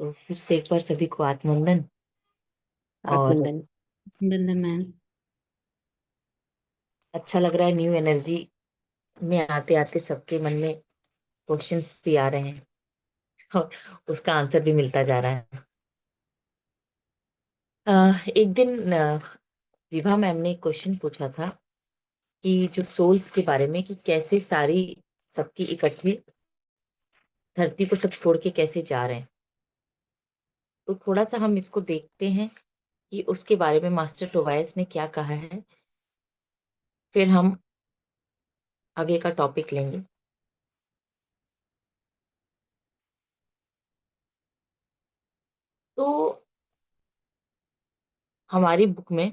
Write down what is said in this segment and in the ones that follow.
तो फिर से एक बार सभी को आत्मवंदन। और आत्मबंधन। बंधन मैम। अच्छा लग रहा है, न्यू एनर्जी में आते आते सबके मन में क्वेश्चंस भी आ रहे हैं और उसका आंसर भी मिलता जा रहा है। एक दिन विभा मैम ने एक क्वेश्चन पूछा था कि जो सोल्स के बारे में, कि कैसे सारी सबकी इकट्ठे धरती को सब छोड़ के कैसे जा रहे हैं। तो थोड़ा सा हम इसको देखते हैं कि उसके बारे में मास्टर टोवाइस ने क्या कहा है, फिर हम आगे का टॉपिक लेंगे। तो हमारी बुक में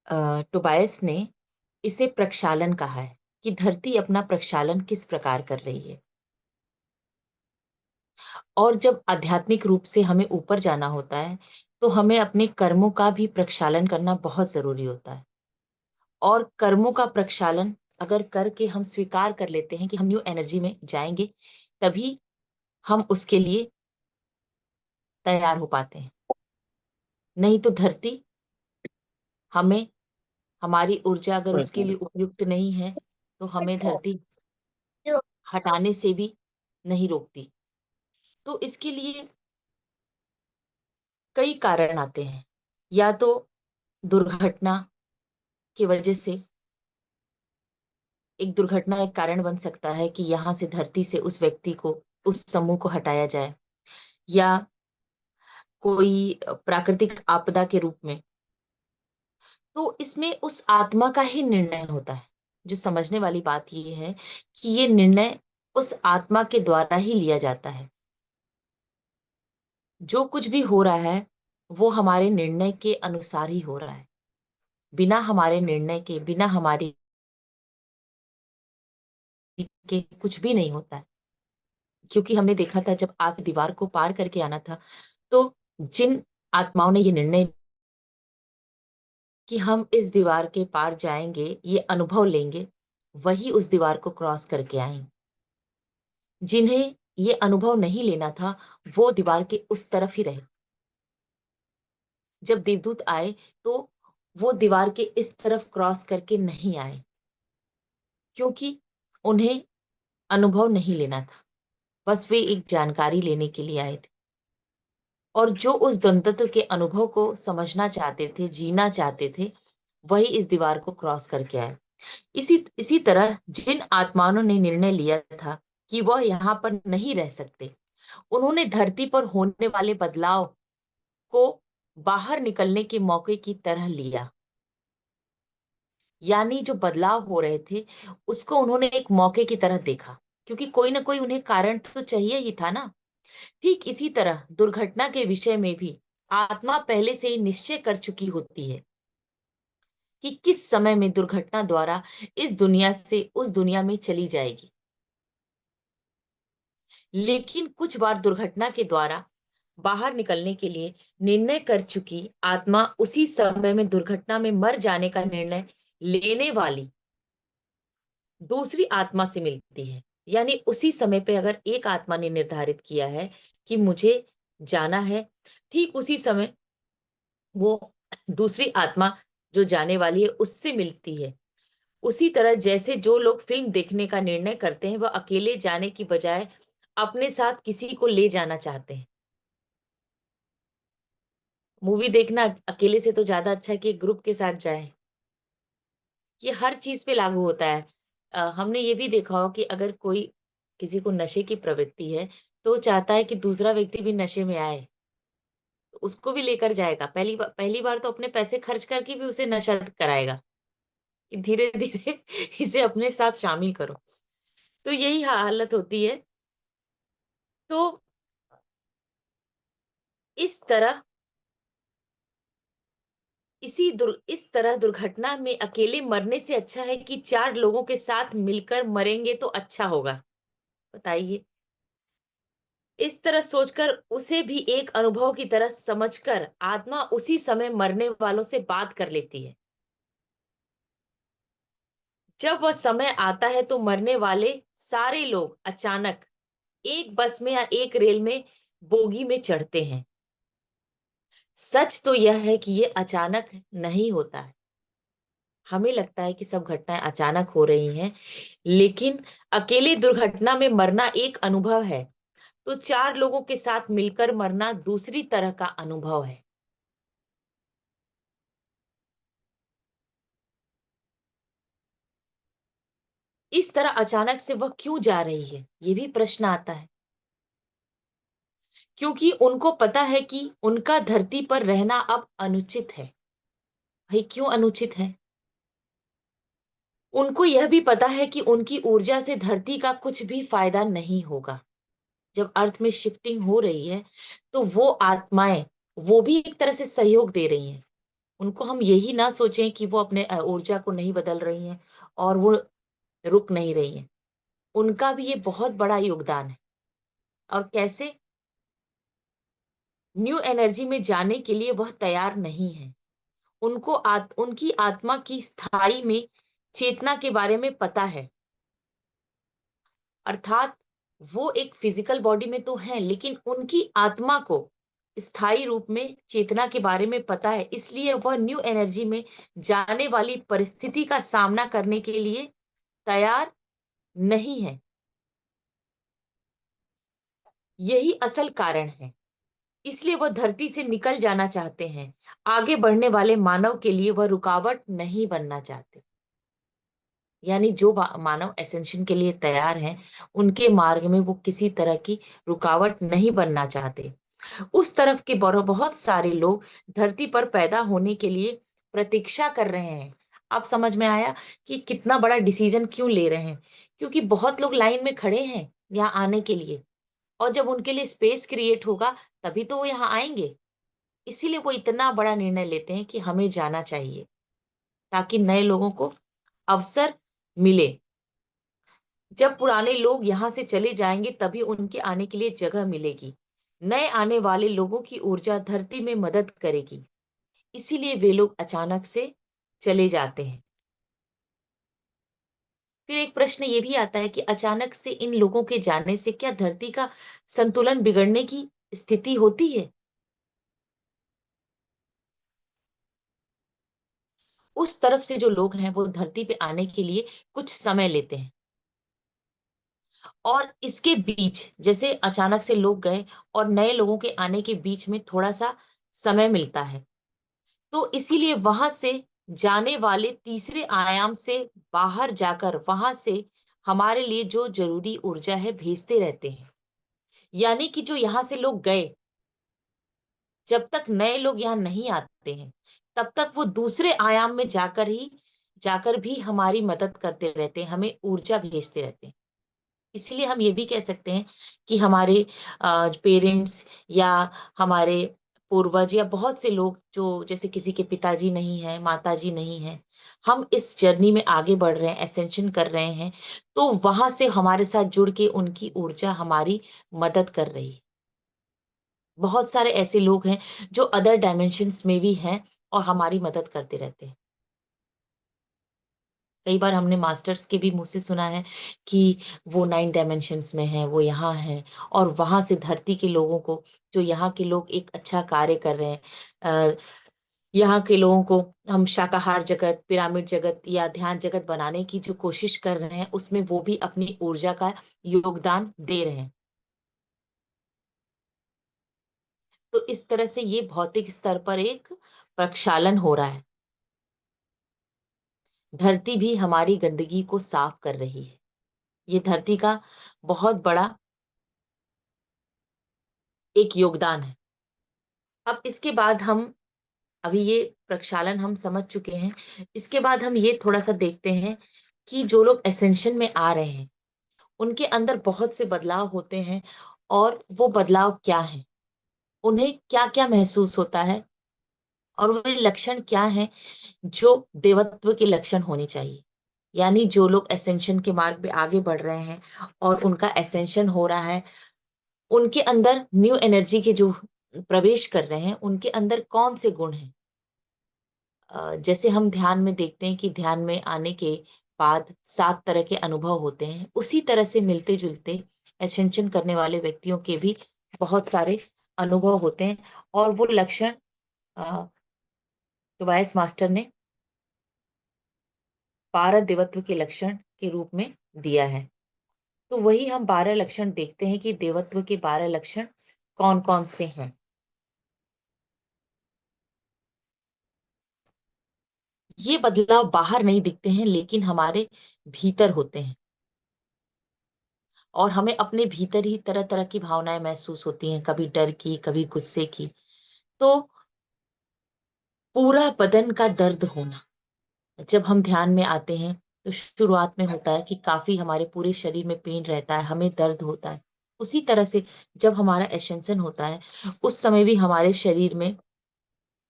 टोबायस ने इसे प्रक्षालन कहा है, कि धरती अपना प्रक्षालन किस प्रकार कर रही है। और जब आध्यात्मिक रूप से हमें ऊपर जाना होता है तो हमें अपने कर्मों का भी प्रक्षालन करना बहुत जरूरी होता है। और कर्मों का प्रक्षालन अगर करके हम स्वीकार कर लेते हैं कि हम न्यू एनर्जी में जाएंगे, तभी हम उसके लिए तैयार हो पाते हैं। नहीं तो धरती हमें, हमारी ऊर्जा अगर उसके लिए उपयुक्त नहीं है, तो हमें धरती हटाने से भी नहीं रोकती। तो इसके लिए कई कारण आते हैं। या तो दुर्घटना की वजह से, एक दुर्घटना एक कारण बन सकता है कि यहाँ से धरती से उस व्यक्ति को, उस समूह को हटाया जाए। या कोई प्राकृतिक आपदा के रूप में। तो इसमें उस आत्मा का ही निर्णय होता है। जो समझने वाली बात ये है कि ये निर्णय उस आत्मा के द्वारा ही लिया जाता है। जो कुछ भी हो रहा है वो हमारे निर्णय के अनुसार ही हो रहा है। बिना हमारे निर्णय के, बिना हमारी के कुछ भी नहीं होता है। क्योंकि हमने देखा था, जब आप दीवार को पार करके आना था, तो जिन आत्माओं ने ये निर्णय कि हम इस दीवार के पार जाएंगे, ये अनुभव लेंगे, वही उस दीवार को क्रॉस करके आए। जिन्हें ये अनुभव नहीं लेना था, वो दीवार के उस तरफ ही रहे। जब देवदूत आए तो वो दीवार के इस तरफ क्रॉस करके नहीं आए, क्योंकि उन्हें अनुभव नहीं लेना था। बस वे एक जानकारी लेने के लिए आए थे। और जो उस द्वंद्वत्व के अनुभव को समझना चाहते थे, जीना चाहते थे, वही इस दीवार को क्रॉस करके आए। इसी इसी तरह जिन आत्माओं ने निर्णय लिया था कि वह यहाँ पर नहीं रह सकते, उन्होंने धरती पर होने वाले बदलाव को बाहर निकलने के मौके की तरह लिया। यानी जो बदलाव हो रहे थे, उसको उन्होंने एक मौके की तरह देखा, क्योंकि कोई ना कोई उन्हें कारण तो चाहिए ही था ना। ठीक इसी तरह दुर्घटना के विषय में भी आत्मा पहले से ही निश्चय कर चुकी होती है कि किस समय में दुर्घटना द्वारा इस दुनिया से उस दुनिया में चली जाएगी। लेकिन कुछ बार दुर्घटना के द्वारा बाहर निकलने के लिए निर्णय कर चुकी आत्मा उसी समय में दुर्घटना में मर जाने का निर्णय लेने वाली दूसरी आत्मा से मिलती है। यानी उसी समय पे अगर एक आत्मा ने निर्धारित किया है कि मुझे जाना है, ठीक उसी समय वो दूसरी आत्मा जो जाने वाली है उससे मिलती है। उसी तरह जैसे जो लोग फिल्म देखने का निर्णय करते हैं, वह अकेले जाने की बजाय अपने साथ किसी को ले जाना चाहते हैं। मूवी देखना अकेले से तो ज्यादा अच्छा है कि ग्रुप के साथ जाए। ये हर चीज पे लागू होता है। हमने ये भी देखा हो कि अगर कोई, किसी को नशे की प्रवृत्ति है, तो वो चाहता है कि दूसरा व्यक्ति भी नशे में आए, तो उसको भी लेकर जाएगा। पहली बार तो अपने पैसे खर्च करके भी उसे नशा कराएगा, कि धीरे धीरे इसे अपने साथ शामिल करो। तो यही हालत होती है। तो इस तरह इस तरह दुर्घटना में अकेले मरने से अच्छा है कि चार लोगों के साथ मिलकर मरेंगे तो अच्छा होगा। बताइए। इस तरह सोचकर, उसे भी एक अनुभव की तरह समझकर आत्मा उसी समय मरने वालों से बात कर लेती है। जब वह समय आता है तो मरने वाले सारे लोग अचानक एक बस में या एक रेल में बोगी में चढ़ते हैं। सच तो यह है कि ये अचानक नहीं होता है। हमें लगता है कि सब घटनाएँ अचानक हो रही हैं, लेकिन अकेले दुर्घटना में मरना एक अनुभव है, तो 4 लोगों के साथ मिलकर मरना दूसरी तरह का अनुभव है। इस तरह अचानक से वह क्यों जा रही है? ये भी प्रश्न आता है। क्योंकि उनको पता है कि उनका धरती पर रहना अब अनुचित है। भई क्यों अनुचित है? उनको यह भी पता है कि उनकी ऊर्जा से धरती का कुछ भी फ़ायदा नहीं होगा। जब अर्थ में शिफ्टिंग हो रही है, तो वो आत्माएँ, वो भी एक तरह से सहयोग दे रही हैं। उनको हम यही ना सोचें कि वो अपने ऊर्जा को नहीं बदल रही हैं और वो रुक नहीं रही हैं। उनका भी ये बहुत बड़ा योगदान है। और कैसे? न्यू एनर्जी में जाने के लिए वह तैयार नहीं है। उनकी आत्मा की स्थायी में चेतना के बारे में पता है। अर्थात वो एक फिजिकल बॉडी में तो हैं, लेकिन उनकी आत्मा को स्थायी रूप में चेतना के बारे में पता है, इसलिए वह न्यू एनर्जी में जाने वाली परिस्थिति का सामना करने के लिए तैयार नहीं है। यही असल कारण है। इसलिए वह धरती से निकल जाना चाहते हैं। आगे बढ़ने वाले मानव के लिए वह रुकावट नहीं बनना चाहते। यानी जो मानव ascension के लिए तैयार हैं, उनके मार्ग में वो किसी तरह की रुकावट नहीं बनना चाहते। उस तरफ के बहुत सारे लोग धरती पर पैदा होने के लिए प्रतीक्षा कर रहे हैं। अब समझ में आया कि कितना बड़ा डिसीजन क्यों ले रहे हैं। क्योंकि बहुत लोग लाइन में खड़े हैं यहाँ आने के लिए, और जब उनके लिए स्पेस क्रिएट होगा, तभी तो वो यहाँ आएँगे। इसीलिए वो इतना बड़ा निर्णय लेते हैं कि हमें जाना चाहिए, ताकि नए लोगों को अवसर मिले। जब पुराने लोग यहाँ से चले जाएँगे, तभी उनके आने के लिए जगह मिलेगी। नए आने वाले लोगों की ऊर्जा धरती में मदद करेगी, इसीलिए वे लोग अचानक से चले जाते हैं। फिर एक प्रश्न ये भी आता है कि अचानक से इन लोगों के जाने से क्या धरती का संतुलन बिगड़ने की स्थिति होती है? उस तरफ से जो लोग हैं, वो धरती पे आने के लिए कुछ समय लेते हैं। और इसके बीच जैसे अचानक से लोग गए और नए लोगों के आने के बीच में थोड़ा-सा समय मिलता है। तो इसीलिए वहाँ से जाने वाले तीसरे आयाम से बाहर जाकर वहाँ से हमारे लिए जो ज़रूरी ऊर्जा है भेजते रहते हैं। यानी कि जो यहाँ से लोग गए, जब तक नए लोग यहाँ नहीं आते हैं, तब तक वो दूसरे आयाम में जाकर भी हमारी मदद करते रहते हैं, हमें ऊर्जा भेजते रहते हैं। इसलिए हम ये भी कह सकते हैं कि हमारे पेरेंट्स या हमारे पूर्वज या बहुत से लोग जो जैसे किसी के पिताजी नहीं हैं, माताजी नहीं हैं, हम इस जर्नी में आगे बढ़ रहे हैं, एसेंशन कर रहे हैं, तो वहाँ से हमारे साथ जुड़ के उनकी ऊर्जा हमारी मदद कर रही है। बहुत सारे ऐसे लोग हैं जो अदर डायमेंशंस में भी हैं और हमारी मदद करते रहते हैं। कई बार हमने मास्टर्स के भी मुँह से सुना है कि वो 9 डायमेंशंस में हैं, वो यहाँ हैं और वहाँ से धरती के लोगों को जो यहाँ के लोग एक अच्छा कार्य कर रहे हैं, अ, यहाँ के लोगों को हम शाकाहार जगत, पिरामिड जगत या ध्यान जगत बनाने की जो कोशिश कर रहे हैं, उसमें वो भी अपनी ऊर्जा का योगदान दे रहे हैं। तो इस तरह से ये भौतिक स्तर पर एक प्रक्षालन हो रहा है। धरती भी हमारी गंदगी को साफ कर रही है। ये धरती का बहुत बड़ा एक योगदान है। अब इसके बाद हम अभी ये प्रक्षालन हम समझ चुके हैं। इसके बाद हम ये थोड़ा-सा देखते हैं कि जो लोग ascension में आ रहे हैं, उनके अंदर बहुत से बदलाव होते हैं और वो बदलाव क्या हैं? उन्हें क्या-क्या महसूस होता है और वे लक्षण क्या हैं जो देवत्व के लक्षण होने चाहिए? यानी जो लोग ascension के मार्ग पे आगे बढ़ रहे हैं और उनका ascension हो रहा है, उनके अंदर न्यू एनर्जी के जो प्रवेश कर रहे हैं, उनके अंदर कौन से गुण हैं? जैसे हम ध्यान में देखते हैं कि ध्यान में आने के बाद 7 तरह के अनुभव होते हैं, उसी तरह से मिलते-जुलते ascension करने वाले व्यक्तियों के भी बहुत सारे अनुभव होते हैं और वो लक्षण अ, टोबाइस मास्टर ने 12 देवत्व के लक्षण के रूप में दिया है। तो वही हम 12 लक्षण देखते हैं कि देवत्व के 12 लक्षण कौन-कौन से हैं। ये बदलाव बाहर नहीं दिखते हैं लेकिन हमारे भीतर होते हैं और हमें अपने भीतर ही तरह-तरह की भावनाएँ महसूस होती हैं, कभी डर की, कभी गुस्से की। तो पूरा बदन का दर्द होना, जब हम ध्यान में आते हैं, तो शुरुआत में होता है कि काफ़ी हमारे पूरे शरीर में पेन रहता है, हमें दर्द होता है। उसी तरह से जब हमारा एसेंशन होता है, उस समय भी हमारे शरीर में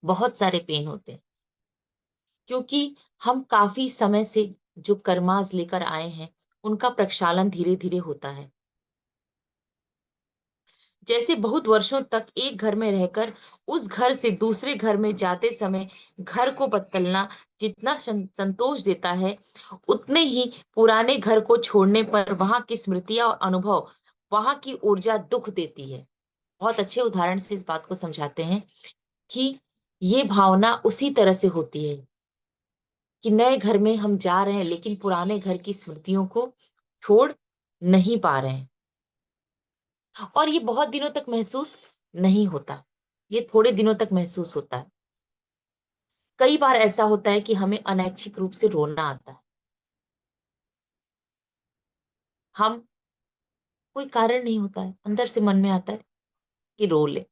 बहुत सारे पेन होते हैं, क्योंकि हम काफ़ी समय से जो कर्मास लेकर आए हैं, उनका प्रक्षालन धीरे-धीरे होता है। जैसे बहुत वर्षों तक एक घर में रहकर उस घर से दूसरे घर में जाते समय घर को बदलना जितना संतोष देता है, उतने ही पुराने घर को छोड़ने पर वहाँ की स्मृतियाँ और अनुभव, वहाँ की ऊर्जा दुःख देती है। बहुत अच्छे उदाहरण से इस बात को समझाते हैं कि ये भावना उसी तरह से होती है कि नए घर में हम जा रहे हैं लेकिन पुराने घर की स्मृतियों को छोड़ नहीं पा रहे हैं। और ये बहुत दिनों तक महसूस नहीं होता। ये थोड़े दिनों तक महसूस होता है। कई बार ऐसा होता है कि हमें अनैच्छिक रूप से रोना आता है। हम कोई कारण नहीं होता है, अंदर से मन में आता है कि रो लें।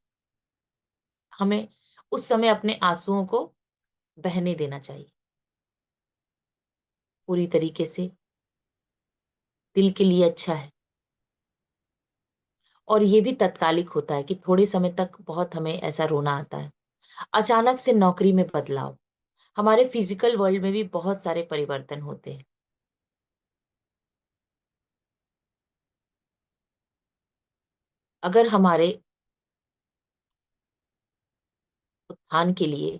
हमें उस समय अपने आँसुओं को बहने देना चाहिए, पूरी तरीके से, दिल के लिए अच्छा है। और ये भी तात्कालिक होता है कि थोड़े समय तक बहुत हमें ऐसा रोना आता है। अचानक से नौकरी में बदलाव, हमारे फिज़िकल वर्ल्ड में भी बहुत सारे परिवर्तन होते हैं। अगर हमारे उत्थान के लिए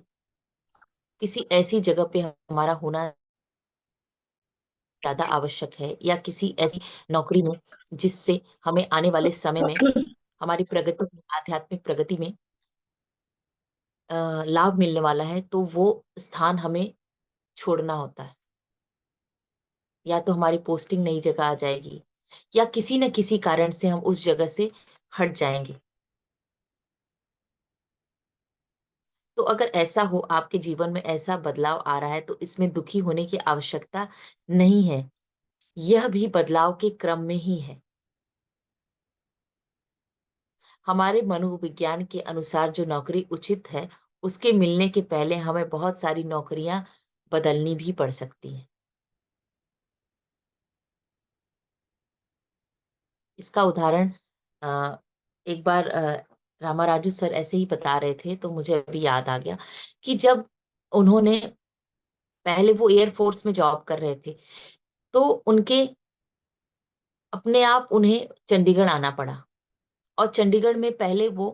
किसी ऐसी जगह पे हमारा होना ज़्यादा आवश्यक है या किसी ऐसी नौकरी में जिससे हमें आने वाले समय में हमारी प्रगति में, आध्यात्मिक प्रगति में लाभ मिलने वाला है, तो वो स्थान हमें छोड़ना होता है। या तो हमारी पोस्टिंग नई जगह आ जाएगी या किसी न किसी कारण से हम उस जगह से हट जाएँगे। तो अगर ऐसा हो, आपके जीवन में ऐसा बदलाव आ रहा है, तो इसमें दुखी होने की आवश्यकता नहीं है। यह भी बदलाव के क्रम में ही है। हमारे मनोविज्ञान के अनुसार जो नौकरी उचित है, उसके मिलने के पहले हमें बहुत सारी नौकरियाँ बदलनी भी पड़ सकती हैं। इसका उदाहरण अ, एक बार रामाराजू सर ऐसे ही बता रहे थे, तो मुझे अभी याद आ गया कि जब उन्होंने पहले वो एयर फ़ोर्स में जॉब कर रहे थे, तो उनके अपने आप उन्हें चंडीगढ़ आना पड़ा और चंडीगढ़ में पहले वो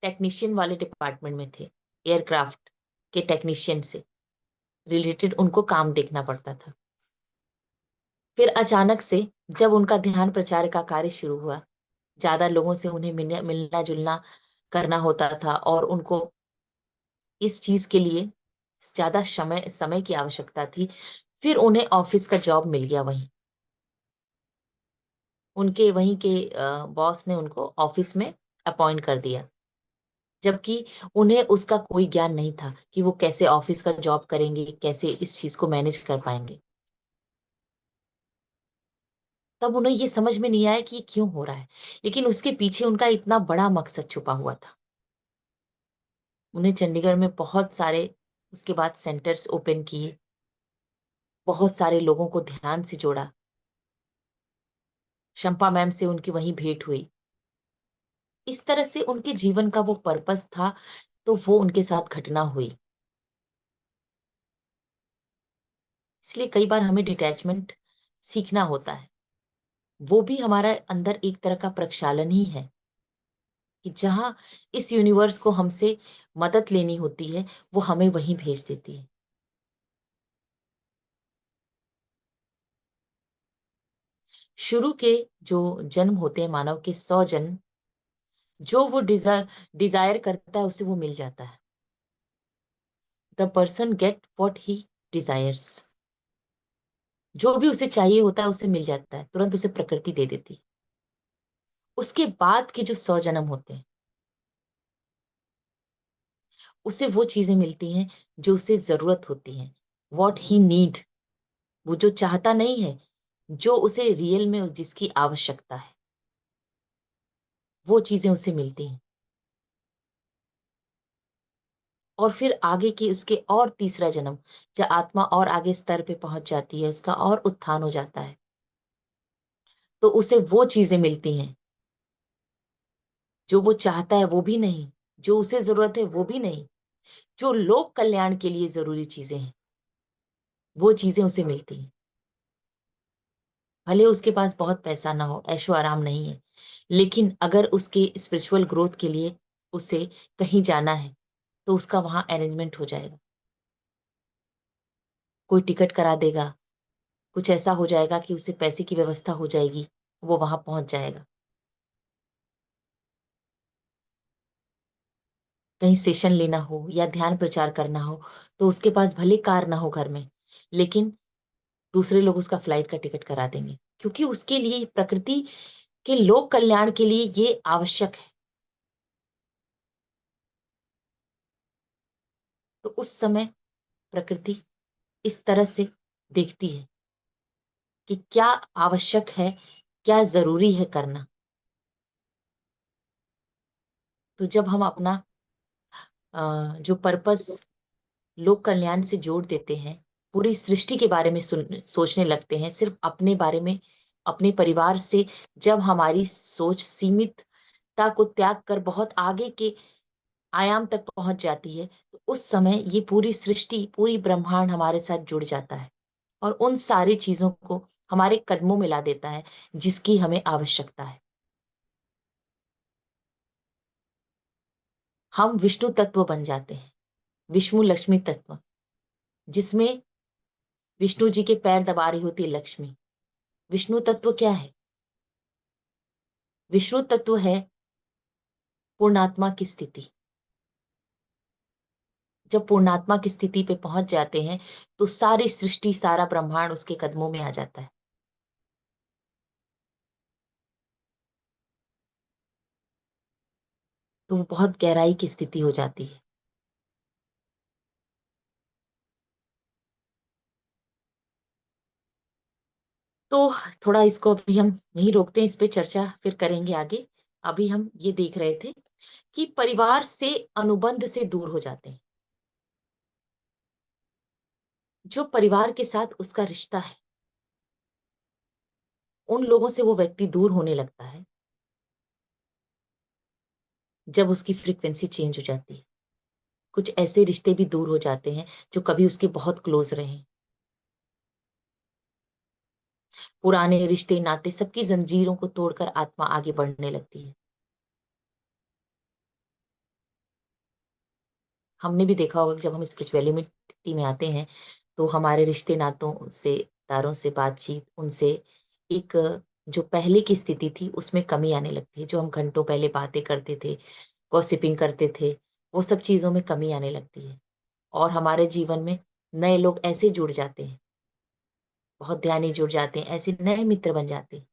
टेक्नीशियन वाले डिपार्टमेंट में थे, एयरक्राफ्ट के टेक्नीशियन से रिलेटेड उनको काम देखना पड़ता था। फिर अचानक से जब उनका ध्यान प्रचार का कार्य शुरू हुआ, ज़्यादा लोगों से उन्हें मिलना-जुलना करना होता था और उनको इस चीज़ के लिए ज़्यादा समय समय की आवश्यकता थी। फिर उन्हें ऑफ़िस का जॉब मिल गया वहीं। उनके वहीं के बॉस ने उनको ऑफ़िस में अपॉइंट कर दिया। जबकि उन्हें उसका कोई ज्ञान नहीं था कि वो कैसे ऑफ़िस का जॉब करेंगे, कैसे इस चीज़ को मैनेज कर पाएँगे। तब उन्हें ये समझ में नहीं आया कि ये क्यों हो रहा है, लेकिन उसके पीछे उनका इतना बड़ा मकसद छुपा हुआ था। उन्हें चंडीगढ़ में बहुत सारे उसके बाद सेंटर्स ओपन किए, बहुत सारे लोगों को ध्यान से जोड़ा। शंपा मैम से उनकी वहीं भेंट हुई। इस तरह से उनके जीवन का वो पर्पस था, तो वो उनके साथ घटना हुई। इसलिए कई बार हमें डिटैचमेंट सीखना होता है। वो भी हमारा अंदर एक तरह का प्रक्षालन ही है, कि जहाँ इस यूनिवर्स को हमसे मदद लेनी होती है, वो हमें वहीं भेज देती है। शुरू के जो जन्म होते हैं मानव के 100 जन्म, जो वो डिजायर करता है उसे वो मिल जाता है। The person get what he desires. जो भी उसे चाहिए होता है उसे मिल जाता है, तुरंत उसे प्रकृति दे देती है। उसके बाद के जो 100 जन्म होते हैं, उसे वो चीजें मिलती हैं जो उसे जरूरत होती हैं, व्हाट ही नीड। वो जो चाहता नहीं है, जो उसे रियल में जिसकी आवश्यकता है, वो चीजें उसे मिलती हैं। और फिर आगे की उसके और तीसरा जन्म, जब आत्मा और आगे स्तर पे पहुंच जाती है, उसका और उत्थान हो जाता है, तो उसे वो चीजें मिलती हैं जो वो चाहता है, वो भी नहीं, जो उसे जरूरत है वो भी नहीं, जो लोक कल्याण के लिए जरूरी चीजें हैं, वो चीजें उसे मिलती हैं। भले उसके पास बहुत पैसा ना हो, ऐशो आराम नहीं है, लेकिन अगर उसके स्पिरिचुअल ग्रोथ के लिए उसे कहीं जाना है, तो उसका वहां अरेंजमेंट हो जाएगा। कोई टिकट करा देगा, कुछ ऐसा हो जाएगा कि उसे पैसे की व्यवस्था हो जाएगी, वो वहां पहुंच जाएगा। कहीं सेशन लेना हो या ध्यान प्रचार करना हो, तो उसके पास भले कार ना हो घर में, लेकिन दूसरे लोग उसका फ्लाइट का टिकट करा देंगे, क्योंकि उसके लिए प्रकृति के लोक कल्याण के लिए ये आवश्यक है। तो उस समय प्रकृति इस तरह से देखती है कि क्या आवश्यक है, क्या जरूरी है करना। तो जब हम अपना जो पर्पस लोक कल्याण से जोड़ देते हैं, पूरी सृष्टि के बारे में सोचने लगते हैं, सिर्फ अपने बारे में, अपने परिवार से जब हमारी सोच सीमितता को त्याग कर बहुत आगे के आयाम तक पहुंच जाती है, तो उस समय ये पूरी सृष्टि, पूरी ब्रह्मांड हमारे साथ जुड़ जाता है और उन सारी चीजों को हमारे कदमों में ला देता है जिसकी हमें आवश्यकता है। हम विष्णु तत्व बन जाते हैं, विष्णु लक्ष्मी तत्व, जिसमें विष्णु जी के पैर दबा रही होती है लक्ष्मी। विष्णु तत्व क्या है? विष्णु तत्व है पूर्णात्मा की स्थिति। जब पूर्णात्मा की स्थिति पे पहुंच जाते हैं, तो सारी सृष्टि, सारा ब्रह्मांड उसके कदमों में आ जाता है। तो वो बहुत गहराई की स्थिति हो जाती है। तो थोड़ा इसको अभी हम यहीं रोकते हैं, इस पे चर्चा फिर करेंगे आगे। अभी हम ये देख रहे थे कि परिवार से अनुबंध से दूर हो जाते हैं। जो परिवार के साथ उसका रिश्ता है, उन लोगों से वो व्यक्ति दूर होने लगता है जब उसकी फ्रीक्वेंसी चेंज हो जाती है। कुछ ऐसे रिश्ते भी दूर हो जाते हैं जो कभी उसके बहुत क्लोज रहे हैं। पुराने रिश्ते नाते सबकी जंजीरों को तोड़कर आत्मा आगे बढ़ने लगती है। हमने भी देखा होगा कि जब हम स्पिरिचुअलिटी में आते हैं, तो हमारे रिश्ते नातों से, तारों से बातचीत, उनसे एक जो पहले की स्थिति थी उसमें कमी आने लगती है। जो हम घंटों पहले बातें करते थे, गॉसिपिंग करते थे, वो सब चीजों में कमी आने लगती है। और हमारे जीवन में नए लोग ऐसे जुड़ जाते हैं, बहुत ध्यानी जुड़ जाते हैं, ऐसे नए मित्र बन जाते हैं।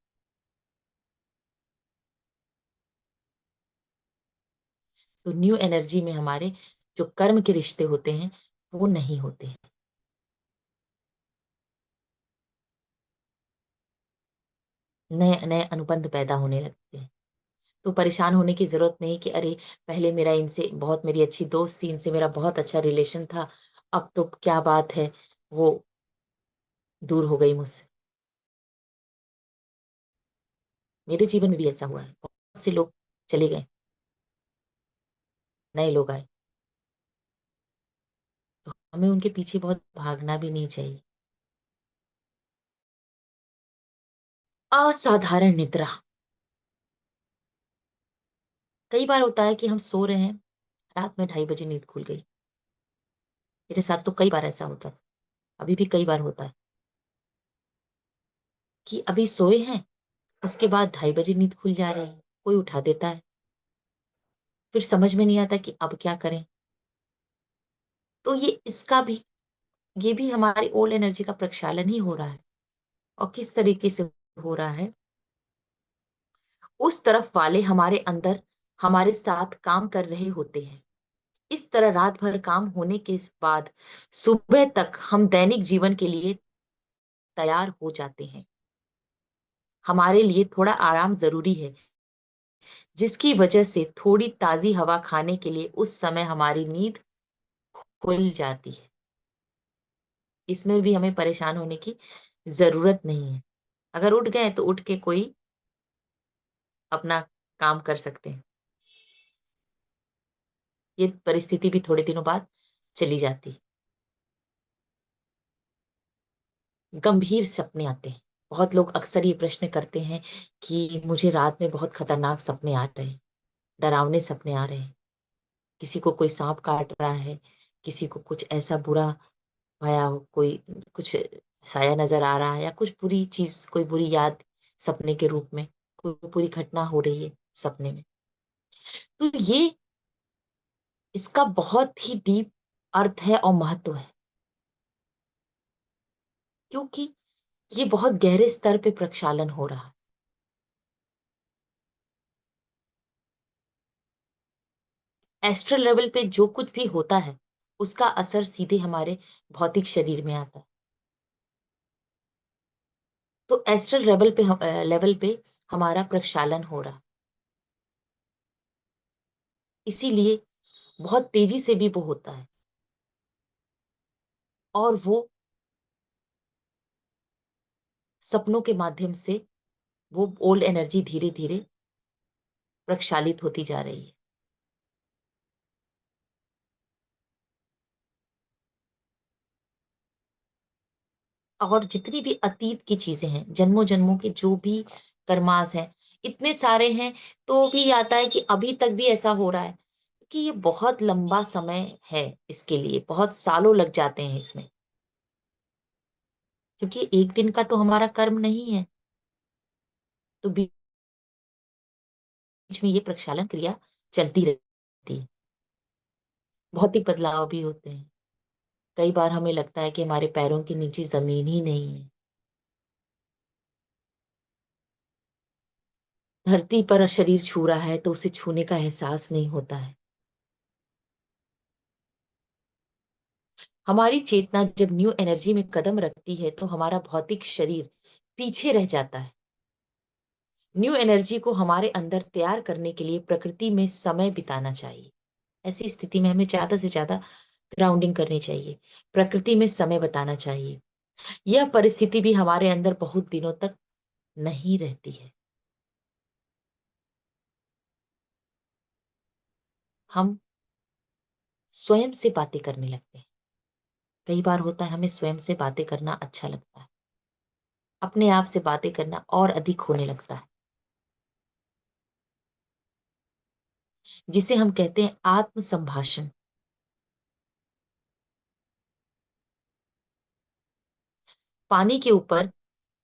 तो न्यू एनर्जी में हमारे जो कर्म के रिश्ते होते हैं, वो नहीं होते हैं। नए नए अनुबंध पैदा होने लगते हैं। तो परेशान होने की जरूरत नहीं कि अरे, पहले मेरा इनसे बहुत, मेरी अच्छी दोस्त थी, इनसे मेरा बहुत अच्छा रिलेशन था, अब तो क्या बात है, वो दूर हो गई मुझसे। मेरे जीवन में भी ऐसा हुआ है, बहुत से लोग चले गए, नए लोग आए। तो हमें उनके पीछे बहुत भागना भी नहीं चाहिए। असाधारण निद्रा। कई बार होता है कि हम सो रहे हैं, रात में 2:30 बजे नींद खुल गई। मेरे साथ तो कई बार ऐसा होता है, अभी भी कई बार होता है कि अभी सोए हैं, उसके बाद 2:30 बजे नींद खुल जा रही है, कोई उठा देता है। फिर समझ में नहीं आता कि अब क्या करें। तो ये भी हमारी ओल्ड एनर्जी का प्रक्षालन ही हो रहा है। और किस तरीके से हो रहा है? उस तरफ वाले हमारे अंदर हमारे साथ काम कर रहे होते हैं। इस तरह रात भर काम होने के बाद सुबह तक हम दैनिक जीवन के लिए तैयार हो जाते हैं। हमारे लिए थोड़ा आराम जरूरी है, जिसकी वजह से थोड़ी ताजी हवा खाने के लिए उस समय हमारी नींद खुल जाती है। इसमें भी हमें परेशान होने की जरूरत नहीं है। अगर उठ गए तो उठ के कोई अपना काम कर सकते हैं। ये परिस्थिति भी थोड़े दिनों बाद चली जाती है। गंभीर सपने आते हैं। बहुत लोग अक्सर ये प्रश्न करते हैं कि मुझे रात में बहुत खतरनाक सपने आ रहे हैं, डरावने सपने आ रहे हैं। किसी को कोई सांप काट रहा है, किसी को कुछ ऐसा बुरा भया हो, कोई कुछ साया नजर आ रहा है, या कुछ बुरी चीज, कोई बुरी याद सपने के रूप में, कोई बुरी घटना हो रही है सपने में। तो ये इसका बहुत ही डीप अर्थ है और महत्व है, क्योंकि ये बहुत गहरे स्तर पे प्रक्षालन हो रहा है। एस्ट्रल लेवल पे जो कुछ भी होता है, उसका असर सीधे हमारे भौतिक शरीर में आता है। तो एस्ट्रल लेवल पे हमारा प्रक्षालन हो रहा, इसीलिए बहुत तेजी से भी वो होता है। और वो सपनों के माध्यम से वो ओल्ड एनर्जी धीरे धीरे प्रक्षालित होती जा रही है। और जितनी भी अतीत की चीजें हैं, जन्मों जन्मों के जो भी कर्मास हैं, इतने सारे हैं, तो भी आता है कि अभी तक भी ऐसा हो रहा है। कि ये बहुत लंबा समय है, इसके लिए बहुत सालों लग जाते हैं इसमें, क्योंकि एक दिन का तो हमारा कर्म नहीं है। तो बीच में ये प्रक्षालन क्रिया चलती रहती है। भौतिक बदलाव भी होते हैं। कई बार हमें लगता है कि हमारे पैरों के नीचे जमीन ही नहीं है। धरती पर शरीर छू रहा है तो उसे छूने का एहसास नहीं होता है। हमारी चेतना जब न्यू एनर्जी में कदम रखती है तो हमारा भौतिक शरीर पीछे रह जाता है। न्यू एनर्जी को हमारे अंदर तैयार करने के लिए प्रकृति में समय बिताना चाहिए। ऐसी स्थिति में हमें ज्यादा से ज्यादा ग्राउंडिंग करनी चाहिए, प्रकृति में समय बिताना चाहिए। यह परिस्थिति भी हमारे अंदर बहुत दिनों तक नहीं रहती है। हम स्वयं से बातें करने लगते हैं। कई बार होता है हमें स्वयं से बातें करना अच्छा लगता है, अपने आप से बातें करना और अधिक होने लगता है, जिसे हम कहते हैं आत्म संभाषण। पानी के ऊपर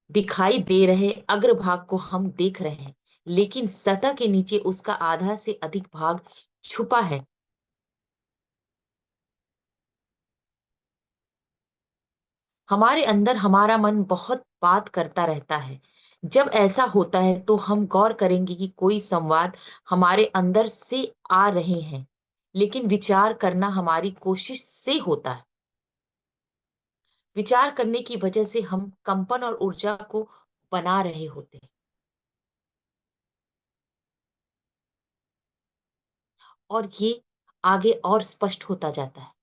दिखाई दे रहे अग्रभाग को हम देख रहे हैं, लेकिन सतह के नीचे उसका आधा से अधिक भाग छुपा है। हमारे अंदर हमारा मन बहुत बात करता रहता है। जब ऐसा होता है तो हम गौर करेंगे कि कोई संवाद हमारे अंदर से आ रहे हैं, लेकिन विचार करना हमारी कोशिश से होता है। विचार करने की वजह से हम कंपन और ऊर्जा को बना रहे होते हैं, और ये आगे और स्पष्ट होता जाता है।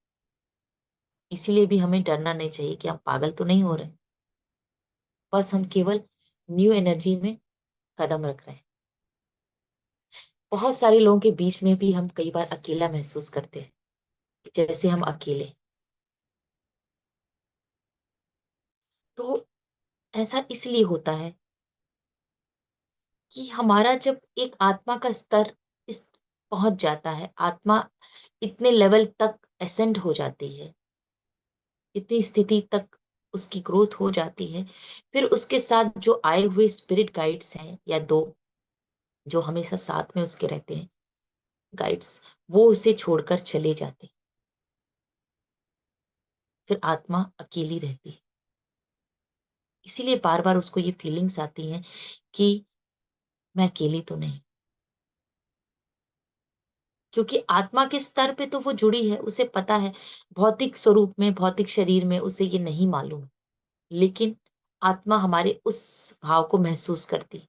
इसीलिए भी हमें डरना नहीं चाहिए कि हम पागल तो नहीं हो रहे, बस हम केवल न्यू एनर्जी में कदम रख रहे हैं। बहुत सारे लोगों के बीच में भी हम कई बार अकेला महसूस करते हैं, जैसे हम अकेले। तो ऐसा इसलिए होता है कि हमारा जब एक आत्मा का स्तर इस पहुंच जाता है, आत्मा इतने लेवल तक असेंड हो जाती है, इतनी स्थिति तक उसकी ग्रोथ हो जाती है, फिर उसके साथ जो आए हुए स्पिरिट गाइड्स हैं या दो, जो हमेशा साथ में उसके रहते हैं, गाइड्स, वो उसे छोड़कर चले जाते। फिर आत्मा अकेली रहती है। इसीलिए बार-बार उसको ये फीलिंग्स आती हैं कि मैं अकेली तो नहीं। क्योंकि आत्मा के स्तर पे तो वो जुड़ी है, उसे पता है, भौतिक स्वरूप में, भौतिक शरीर में उसे ये नहीं मालूम। लेकिन आत्मा हमारे उस भाव को महसूस करती है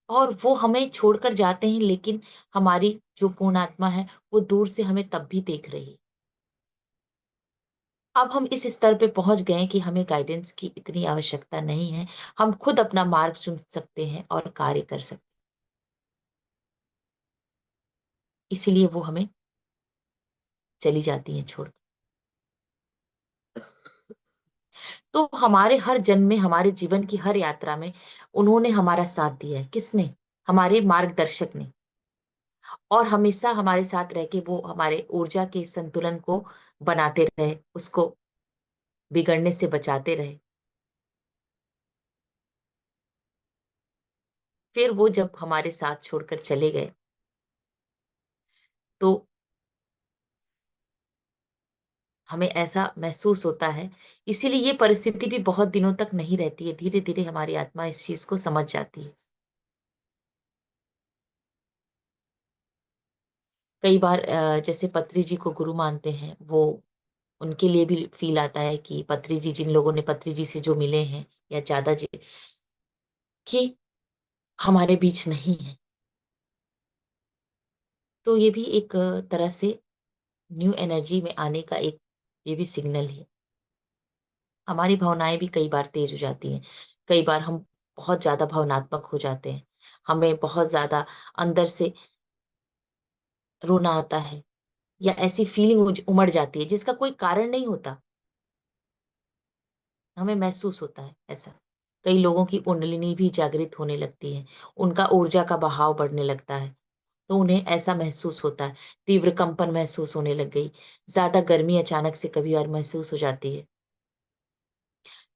और वो हमें छोड़कर जाते हैं, लेकिन हमारी जो पूर्ण आत्मा है, वो दूर से हमें तब भी देख रही है। अब हम इस स्तर पे पहुँच गए हैं कि हमें गाइडेंस की इतनी आवश्यकता नहीं है। हम खुद अपना मार्ग चुन सकते हैं और कार्य कर सकते हैं। इसीलिए वो हमें चली जाती हैं छोड़। तो हमारे हर जन्म में, हमारे जीवन की हर यात्रा में उन्होंने हमारा साथ दिया है। किसने? हमारे मार्गदर्शक ने। और हमेशा हमारे साथ रह के वो हमारे ऊर्जा के संतुलन को बनाते रहे, उसको बिगड़ने से बचाते रहे। फिर वो जब हमारे साथ छोड़कर चले गए, तो हमें ऐसा महसूस होता है। इसीलिए ये परिस्थिति भी बहुत दिनों तक नहीं रहती है। धीरे-धीरे हमारी आत्मा इस चीज़ को समझ जाती है। कई बार जैसे पत्री जी को गुरु मानते हैं, वो उनके लिए भी फ़ील आता है कि पत्री जी, जिन लोगों ने पत्री जी से जो मिले हैं या दादा जी, कि हमारे बीच नहीं है। तो ये भी एक तरह से न्यू एनर्जी में आने का एक ये भी सिग्नल है। हमारी भावनाएँ भी कई बार तेज़ हो जाती हैं। कई बार हम बहुत ज़्यादा भावनात्मक हो जाते हैं। हमें बहुत ज़्यादा अंदर से रोना आता है या ऐसी फीलिंग उमड़ जाती है जिसका कोई कारण नहीं होता। हमें महसूस होता है ऐसा। कई लोगों की कुंडलिनी भी जागृत होने लगती है। उनका ऊर्जा का बहाव बढ़ने लगता है। तो उन्हें ऐसा महसूस होता है। तीव्र कंपन महसूस होने लग गई। ज़्यादा गर्मी अचानक से कभी-कभार महसूस हो जाती है।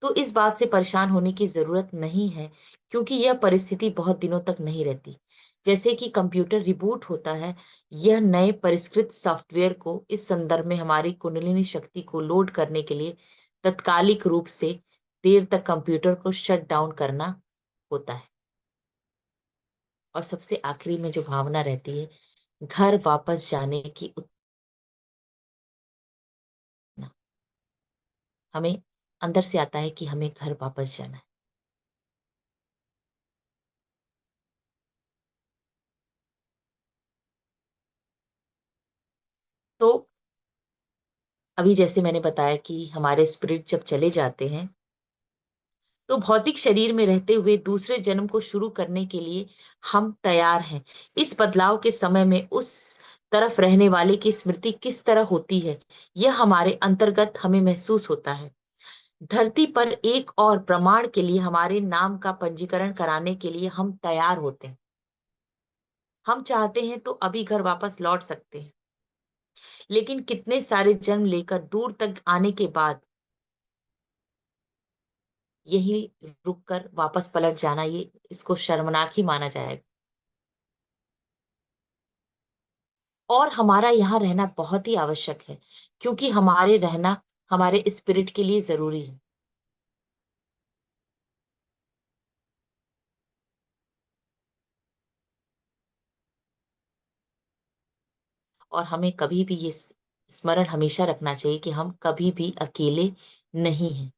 तो इस बात से परेशान होने की ज़रूरत नहीं है, क्योंकि यह परिस्थिति बहुत दिनों तक नहीं रहती। जैसे कि कंप्यूटर रिबूट होता है, यह नए परिष्कृत सॉफ्टवेयर को इस संदर्भ में हमारी कुंडलिनी शक्ति को लोड करने के लिए तात्कालिक रूप से देर तक कंप्यूटर को शट डाउन करना होता है। और सबसे आखिरी में जो भावना रहती है, घर वापस जाने की उत्तेजना। हमें अंदर से आता है कि हमें घर वापस जाना है। तो अभी जैसे मैंने बताया कि हमारे स्पिरिट जब चले जाते हैं, तो भौतिक शरीर में रहते हुए दूसरे जन्म को शुरू करने के लिए हम तैयार हैं। इस बदलाव के समय में उस तरफ रहने वाले की स्मृति किस तरह होती है, यह हमारे अंतर्गत हमें महसूस होता है। धरती पर एक और प्रमाण के लिए हमारे नाम का पंजीकरण कराने के लिए हम तैयार होते हैं। हम चाहते हैं तो अभी घर वापस लौट सकते हैं, लेकिन कितने सारे जन्म लेकर दूर तक आने के बाद यही रुक कर वापस पलट जाना, ये इसको शर्मनाक ही माना जाएगा। और हमारा यहाँ रहना बहुत ही आवश्यक है, क्योंकि हमारे रहना हमारे स्पिरिट के लिए ज़रूरी है। और हमें कभी भी ये स्मरण हमेशा रखना चाहिए कि हम कभी भी अकेले नहीं हैं।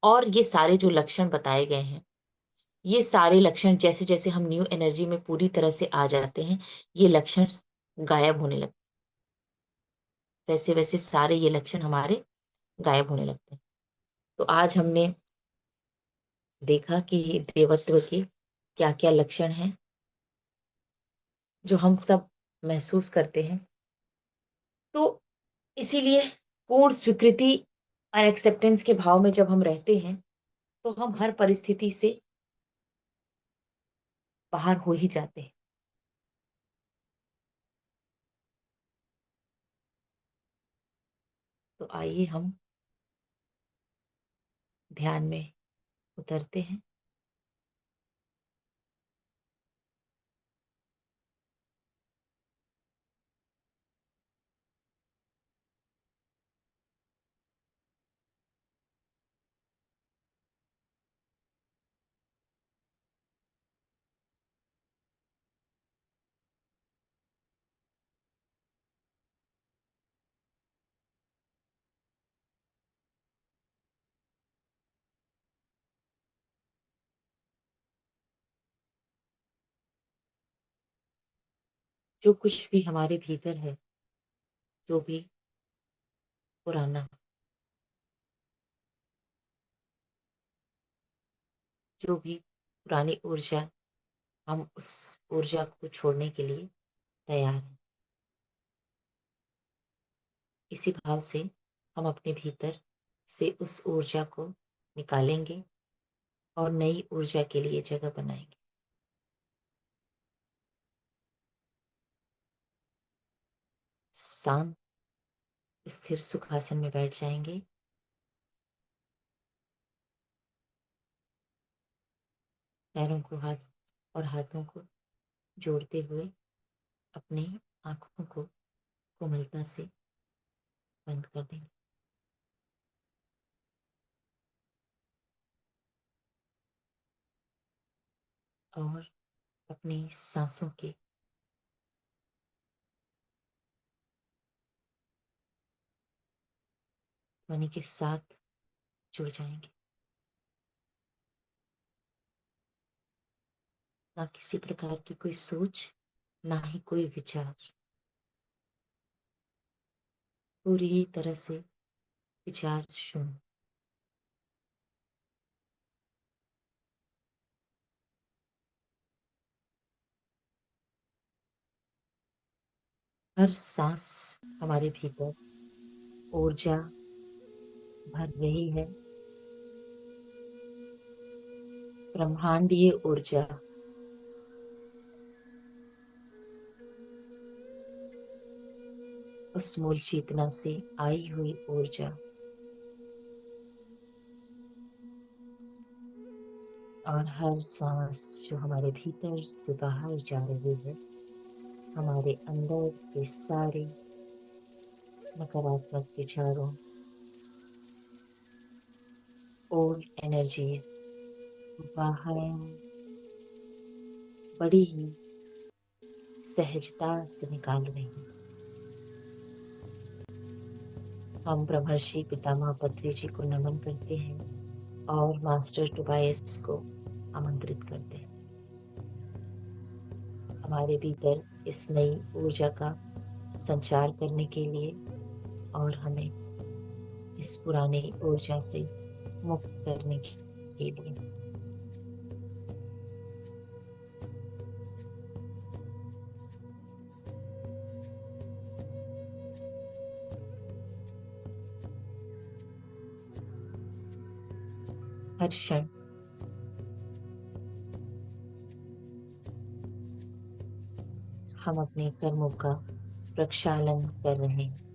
और ये सारे जो लक्षण बताए गए हैं, ये सारे लक्षण जैसे-जैसे हम न्यू एनर्जी में पूरी तरह से आ जाते हैं, ये लक्षण गायब होने लगते हैं। वैसे-वैसे सारे ये लक्षण हमारे गायब होने लगते हैं। तो आज हमने देखा कि देवत्व के क्या-क्या लक्षण हैं, जो हम सब महसूस करते हैं। तो इसीलिए पूर्ण स्वीकृति और एक्सेप्टेंस के भाव में जब हम रहते हैं, तो हम हर परिस्थिति से बाहर हो ही जाते हैं। तो आइए हम ध्यान में उतरते हैं। जो कुछ भी हमारे भीतर है, जो भी पुराना, जो भी पुरानी ऊर्जा, हम उस ऊर्जा को छोड़ने के लिए तैयार हैं। इसी भाव से हम अपने भीतर से उस ऊर्जा को निकालेंगे और नई ऊर्जा के लिए जगह बनाएंगे। शांत स्थिर सुखासन में बैठ जाएंगे। पैरों को हाथ और हाथों को जोड़ते हुए अपनी आंखों को कोमलता से बंद कर देंगे और अपनी सांसों के ध्वनि के साथ जुड़ जाएंगे। ना किसी प्रकार की कोई सोच, ना ही कोई विचार, पूरी तरह से विचार शून्य। हर सांस हमारे भीतर ऊर्जा भर रही है, ब्रह्मांडीय ऊर्जा। उस मूल चेतना से आई हुई ऊर्जा और हर श्वास जो हमारे भीतर से बाहर जा रही है, हमारे अंदर के सारे नकारात्मक विचारों, ओल्ड एनर्जीज बाहर बड़ी ही सहजता से निकाल रही हैं। हम ब्रह्मर्षि पितामह पत्री जी को नमन करते हैं और मास्टर टोबायस को आमंत्रित करते हैं हमारे भीतर इस नई ऊर्जा का संचार करने के लिए और हमें इस पुरानी ऊर्जा से मुक्त करने के लिए। हर क्षण हम अपने कर्मों का प्रक्षालन कर रहे हैं।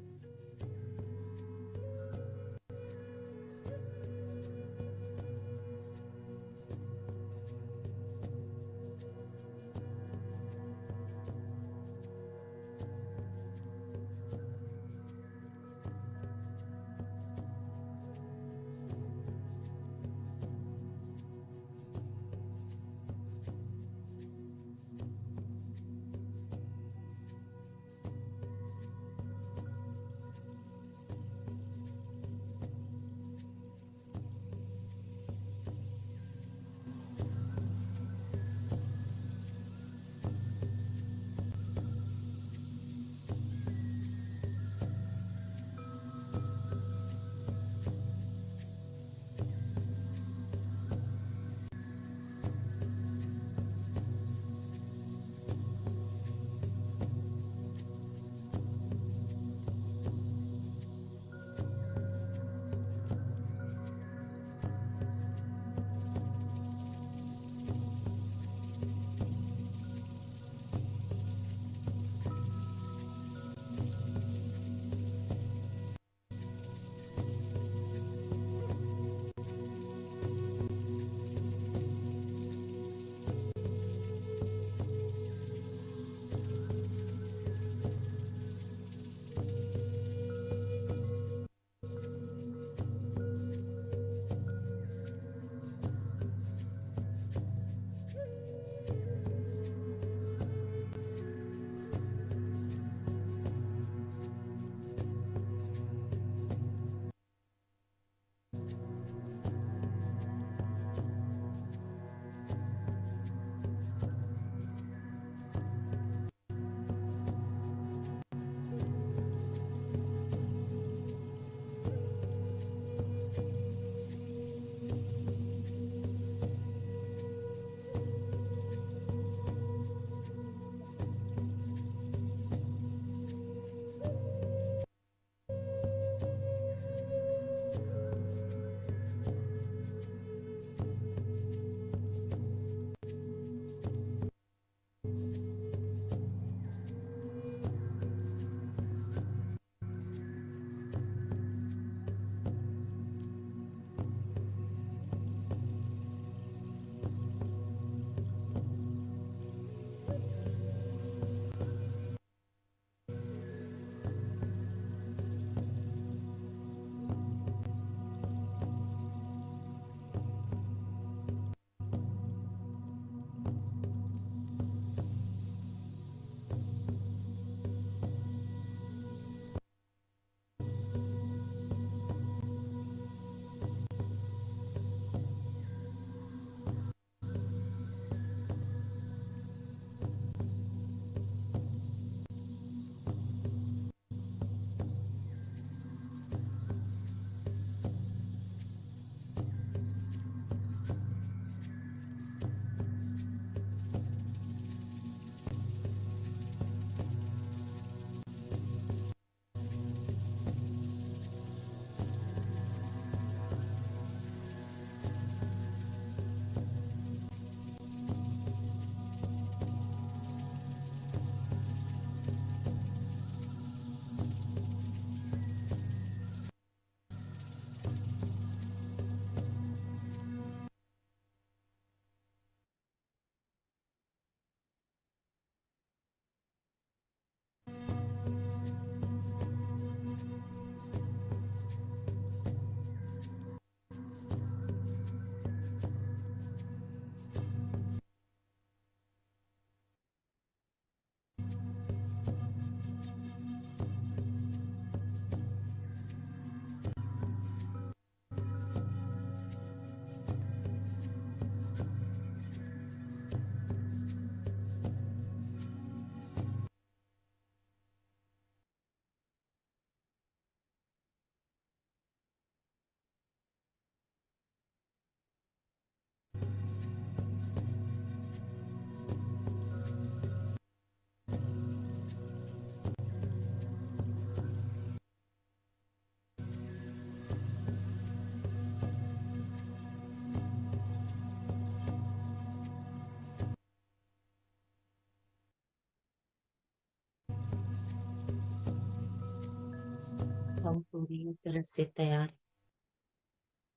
हम पूरी तरह से तैयार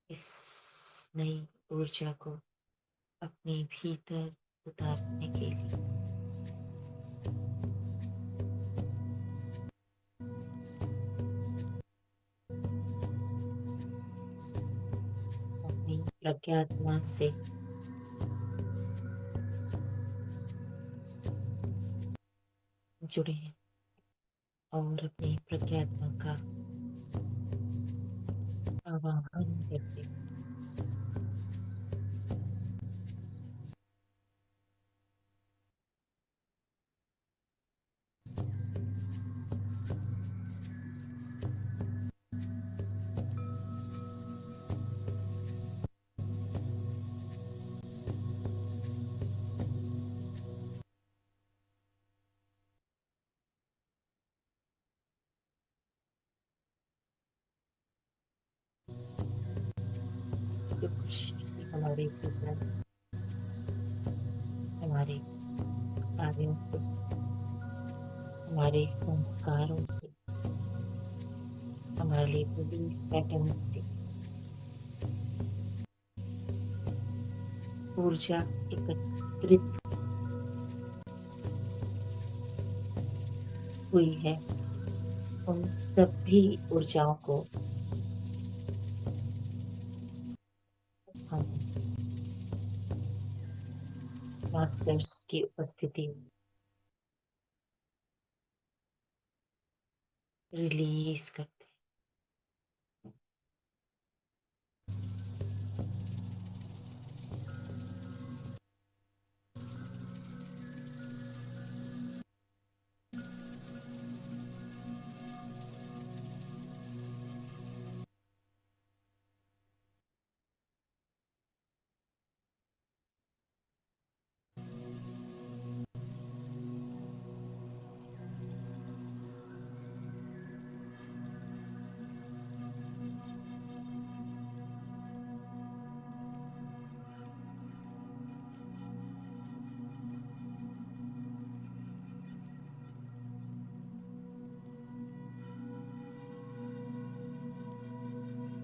इस नई ऊर्जा को अपने भीतर उतारने के लिए। अपनी प्रज्ञात्मा से जुड़े हैं और अपनी प्रज्ञात्मा का आवाहन करते हैं। जो कुछ भी हमारे भीतर हमारे कार्यों से, हमारे संस्कारों से, हमारे बिलीफ पैटर्न से ऊर्जा एकत्रित हुई है, उन सभी ऊर्जाओं को हम मास्टर्स की उपस्थिति में रिलीज करते हैं।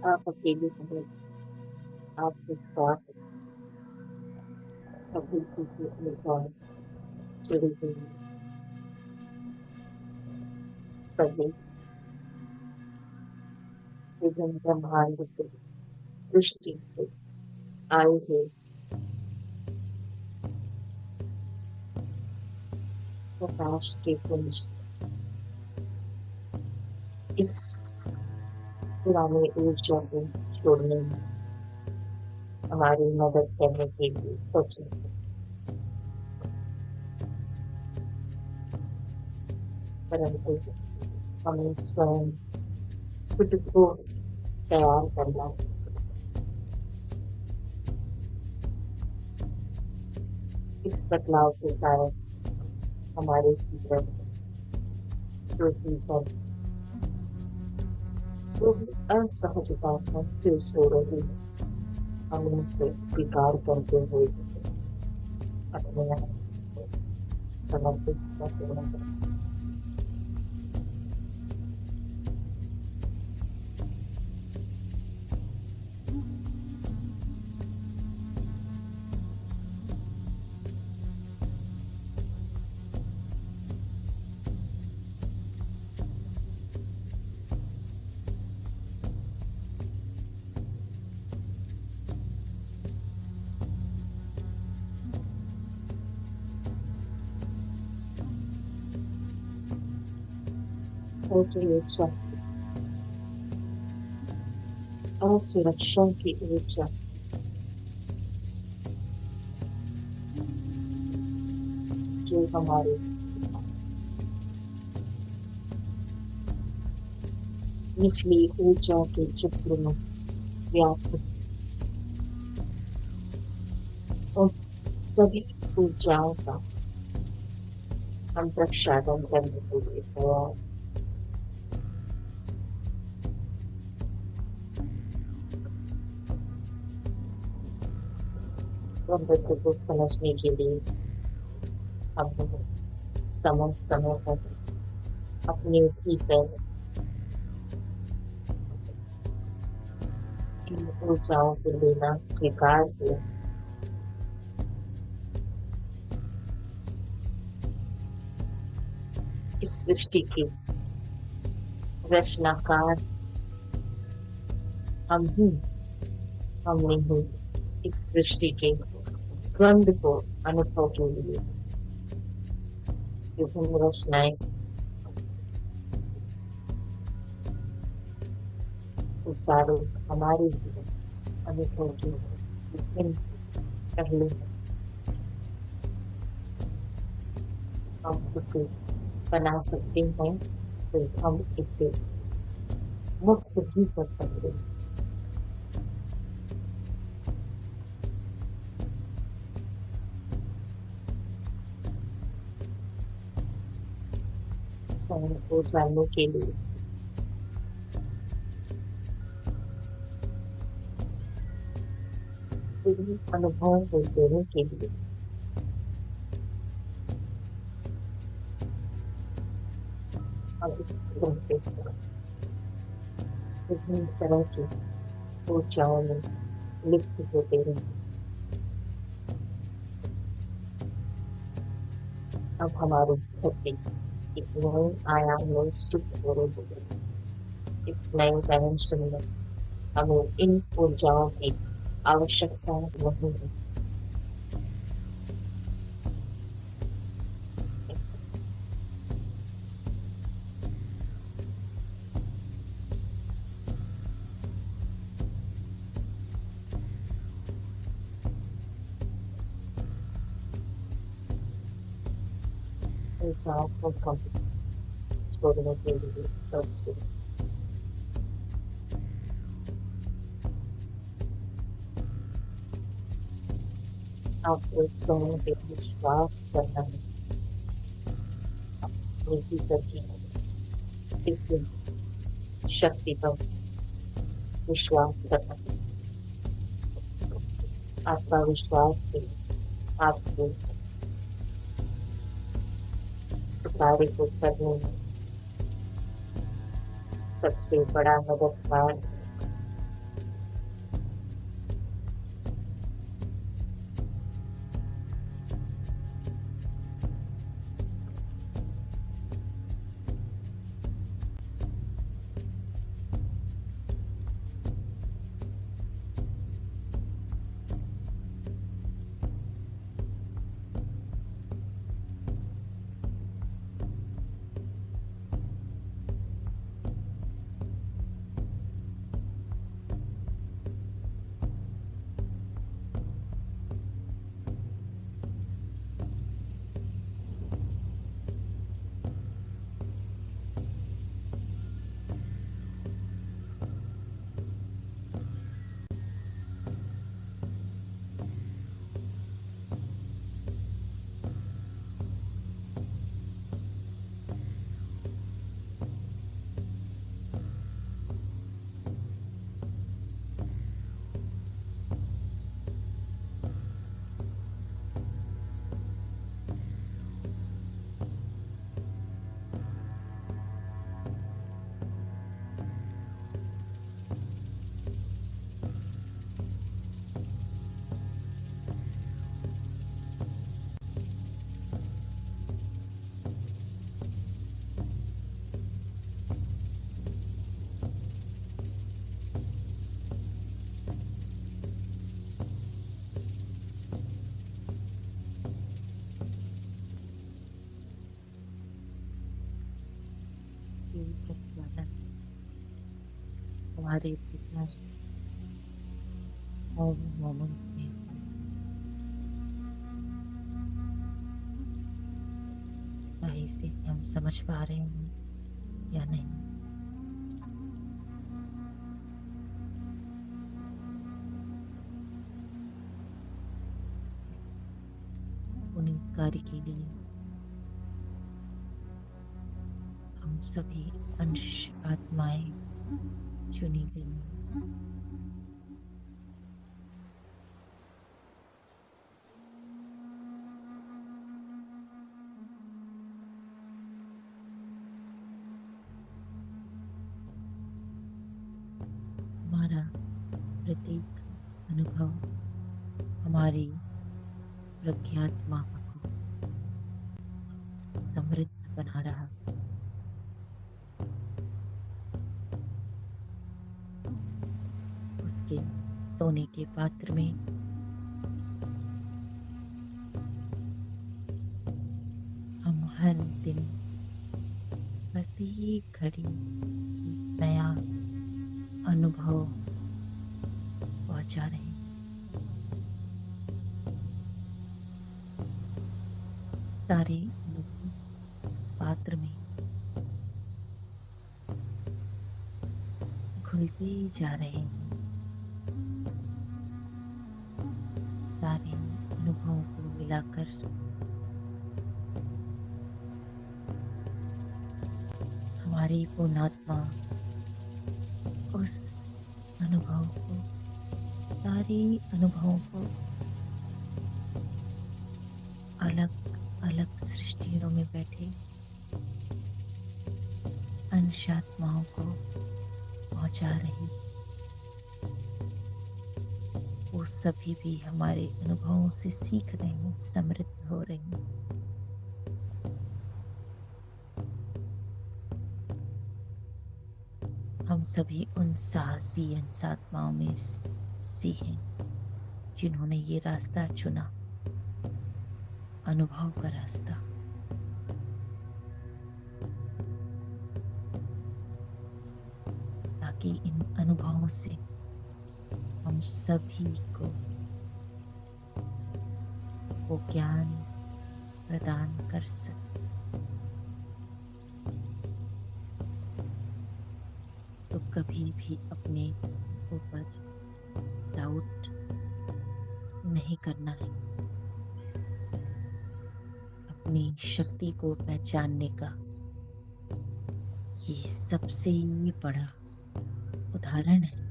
आप अकेले नहीं, आपके साथ सभी की ऊर्जाएं जुड़ी हुई हैं। सभी विभिन्न ब्रह्मांड से, सृष्टि से आए हुए प्रकाश के पुंज इस पुराने ऊर्जा को छोड़ने में हमारी मदद करने के लिए सचेत हैं। परंतु हमें स्वयं खुद को तैयार करना है। इस बदलाव के कारण हमारे भीतर जो भीतर जो भी असहजता महसूस हो रही है, हम उसे स्वीकार करते हुए अपने आप को समर्पित करते हैं। ऊर्जा, असुरक्षा की ऊर्जा जो हमारे निचली ऊर्जा के चित्र में व्याप्त, उन सभी ऊर्जाओं का हम प्रक्षालन करने के लिए तैयार। वस्तु को समझने के लिए हम समय समय पर अपने भीतर इन ऊर्जाओं को लेना स्वीकार किया। इस सृष्टि के रचनाकार हम ही हमने ही इस सृष्टि के द्वंद को अनुभव के लिए विभिन्न रचनाएं सारे हमारे जीवन अनुभव के विभिन्न पहलू हैं। हम इसे बना सकते हैं तो हम इसे मुक्त भी कर सकते हैं। स्वयं को जानने के लिए विभिन्न अनुभवों को देने के लिए हम इस ग्रह पे विभिन्न तरह की ऊर्जाओं में लिप्त होते हैं। अब हमारी धरती एक नए आयाम में शिफ्ट हो रही है। इस नए डायमेंशन में हमें इन ऊर्जाओं की आवश्यकता नहीं है। ऊर्जाओं को कम छोड़ने के लिए सबसे आपको स्वयं पे विश्वास करना है। अपने भीतर की दिव्य शक्ति पर विश्वास करना है। आपका विश्वास से आपको इस कार्य को करने में सबसे बड़ा मददगार प्रतिपादन हमारे भीतर हर मोमेंट में सही से हम समझ पा रहे हैं या नहीं। इस पुनीत कार्य के लिए हम सभी अंश आत्माएं चुनी गई हैं। हमारा प्रत्येक अनुभव हमारी प्रज्ञात्मा को समृद्ध बना रहा। उसके सोने के पात्र में हम हर दिन प्रत्येक घड़ी एक नया अनुभव पहुंचा रहे हैं। सारे अनुभव उस पात्र में घुलते जा रहे हैं। सारे अनुभवों को मिलाकर हमारी पूर्णात्मा उस अनुभव को, सारे अनुभवों को अलग अलग सृष्टियों में बैठे अंश आत्माओं को पहुंचा रही। वो सभी भी हमारे अनुभवों से सीख रहे हैं, समृद्ध हो रहे हैं। हम सभी उन साहसी अंश आत्माओं में से हैं जिन्होंने ये रास्ता चुना, अनुभव का रास्ता। ताकि इन अनुभवों से हम सभी को वो ज्ञान प्रदान कर सके। तो कभी भी अपने ऊपर डाउट नहीं करना है। अपनी शक्ति को पहचानने का ये सबसे बड़ा उदाहरण है।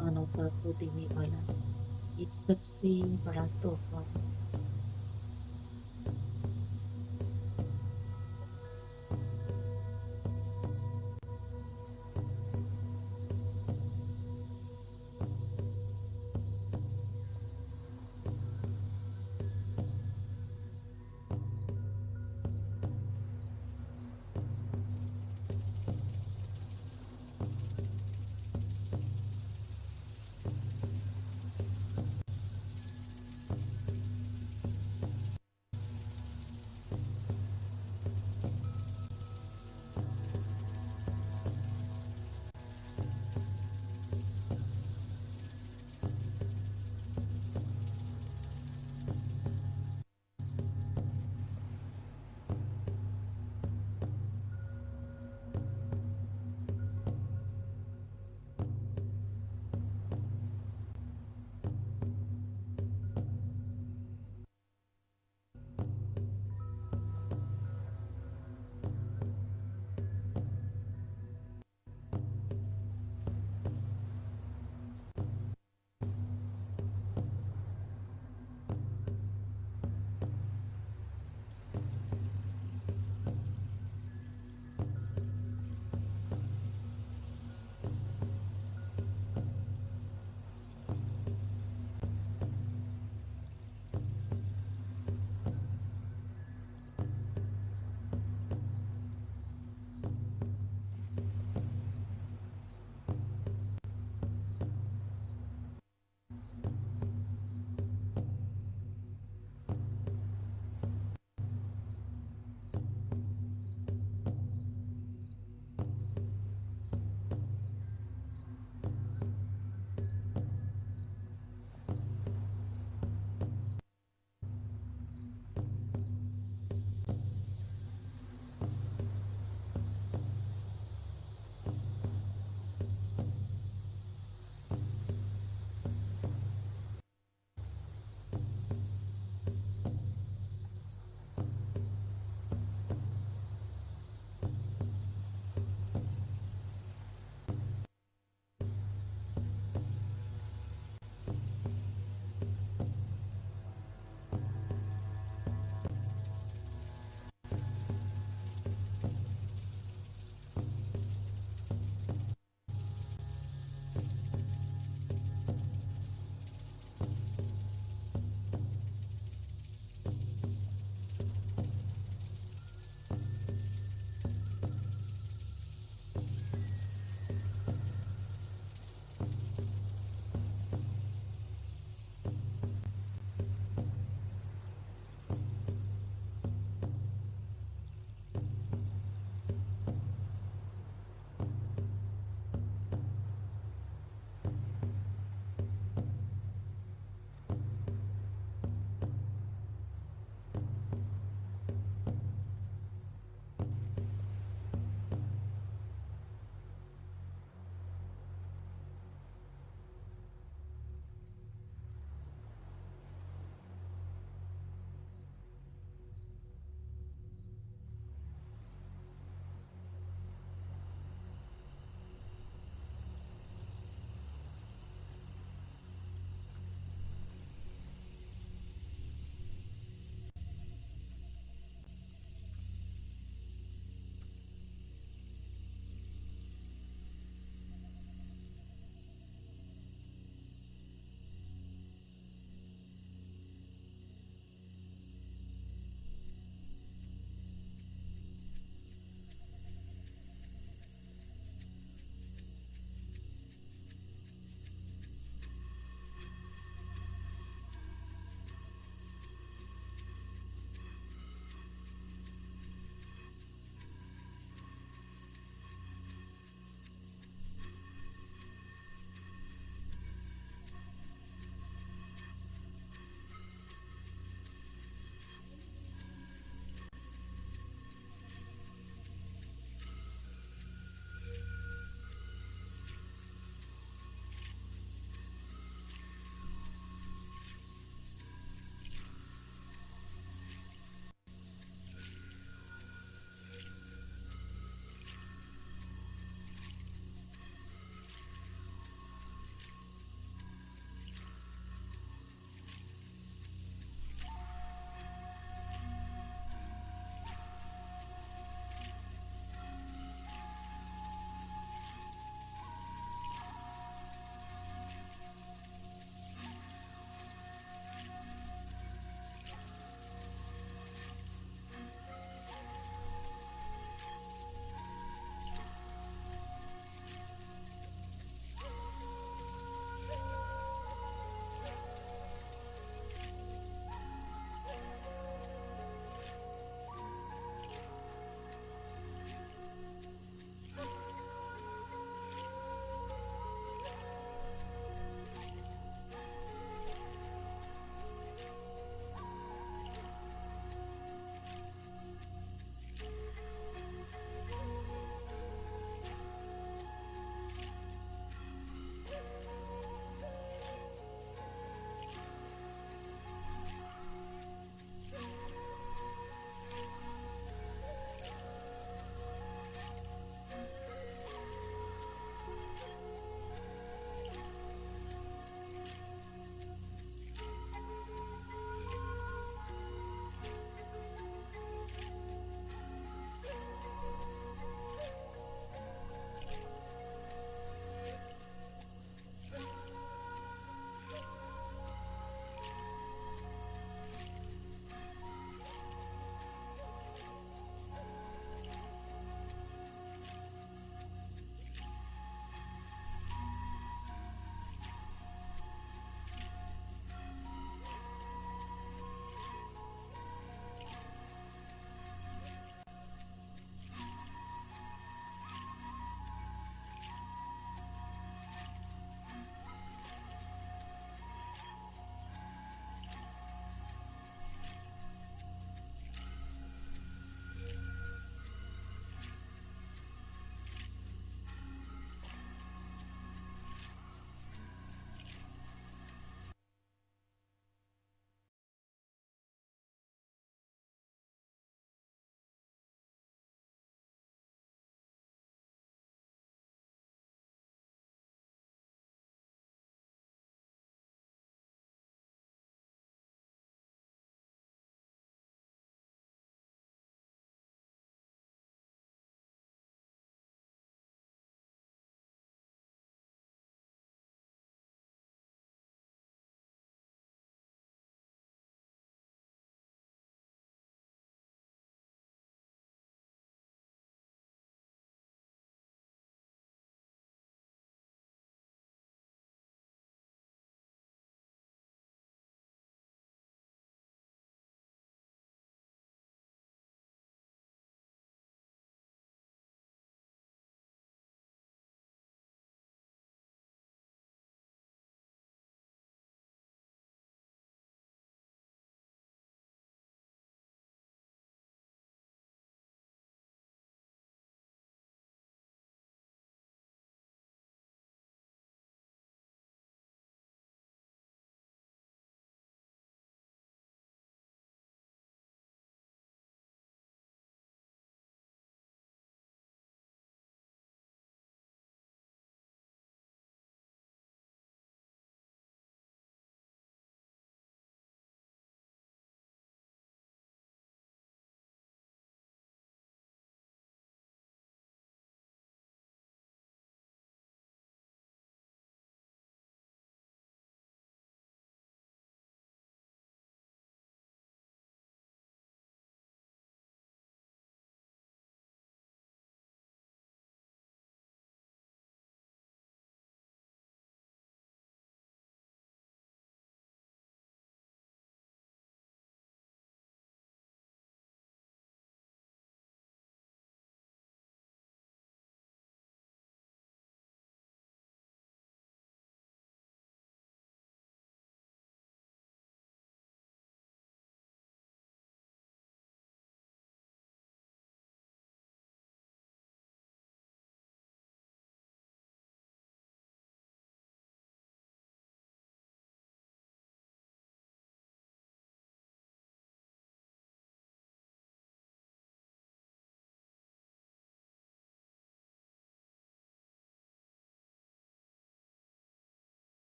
मानवता को देने वाला एक सबसे बड़ा तोहफा है।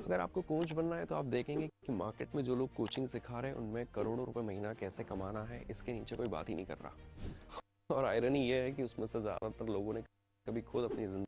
अगर आपको कोच बनना है तो आप देखेंगे कि मार्केट में जो लोग कोचिंग सिखा रहे हैं उनमें करोड़ों रुपए महीना कैसे कमाना है, इसके नीचे कोई बात ही नहीं कर रहा। और आयरनी ये है कि उसमें से ज़्यादातर लोगों ने कभी खुद अपनी जिंदगी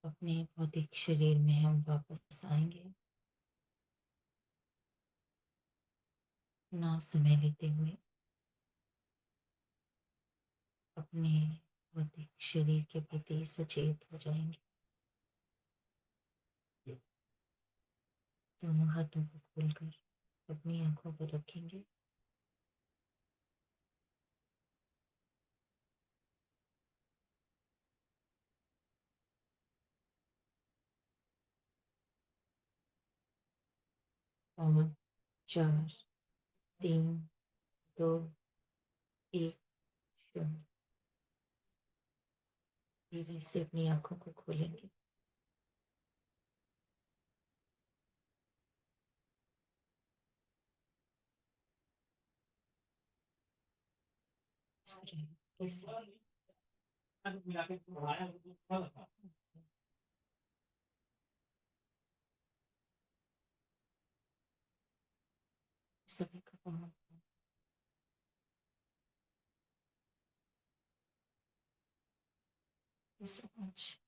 अपने भौतिक शरीर में हम वापस आएंगे, ना समय लेते हुए अपने भौतिक शरीर के प्रति सचेत हो जाएंगे। दोनों हाथों को खोलकर अपनी आंखों पर रखेंगे। पाँच, चार, तीन, दो, एक, शून्य। धीरे से अपनी आंखों को खोलेंगे। सभी का बहुत so much.